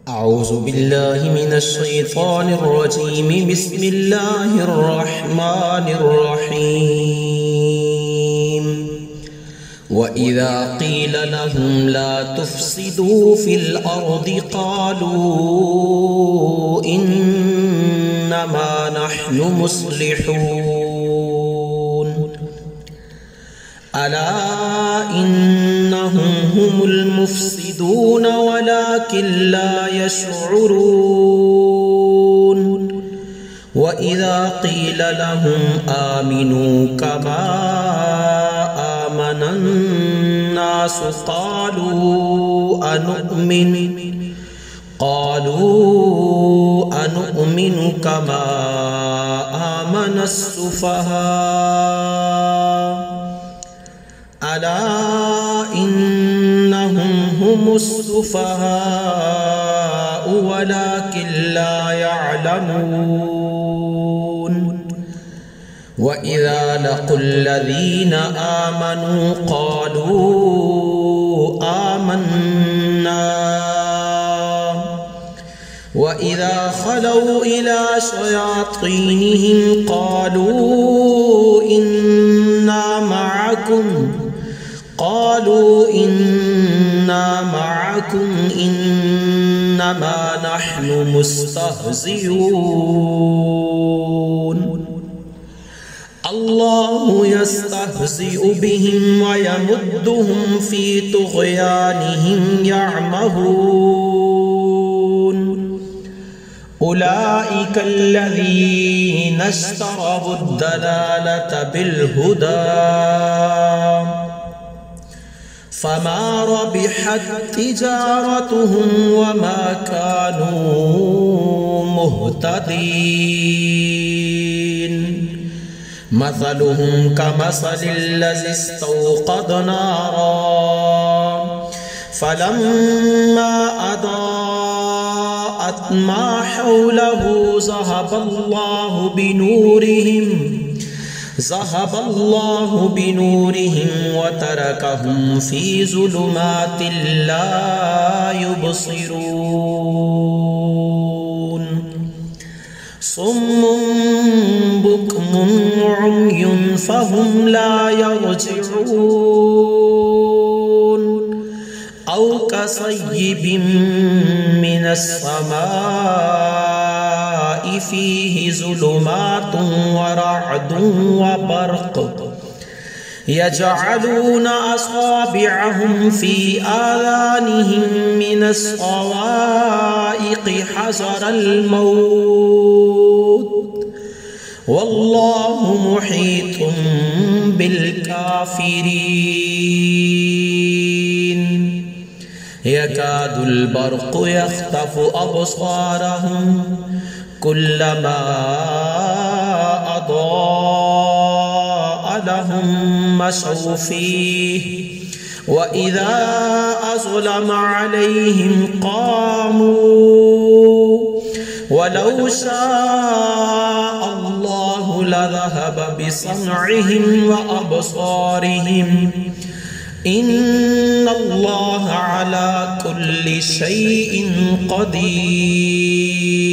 أعوذ بالله من الشيطان الرجيم. بسم الله الرحمن الرحيم. وإذا قيل لهم لا تفسدوا في الأرض قالوا إنما نحن مصلحون ألا إنهم هم المفسدون ولكن لا يشعرون. وإذا قيل لهم آمنوا كما آمن الناس قالوا أنؤمن كما آمن السفهاء ألا إنهم هم السفهاء ولكن لا يعلمون. وإذا لقوا الذين آمنوا قالوا آمنا وإذا خلوا إلى شياطينهم قالوا إنا معكم إنما نحن مستهزئون. الله يستهزئ بهم ويمدهم في طغيانهم يعمهون. أولئك الذين اشتروا الضلالة بالهدى فما ربحت تجارتهم وما كانوا مهتدين. مثلهم كمثل الذي استوقد نارا فلما أضاءت ما حوله ذهب الله بنورهم وتركهم في ظلمات لا يبصرون. صم بكم عمي فهم لا يرجعون. أو كصيب من السماء فيه ظلمات ورعد وبرق يجعلون أصابعهم في آذانهم من الصواعق حذر الموت والله محيط بالكافرين. يكاد البرق يخطف أبصارهم كلما أضاء لهم مشوا فيه وإذا أظلم عليهم قاموا ولو شاء الله لذهب بسمعهم وأبصارهم إن الله على كل شيء قدير.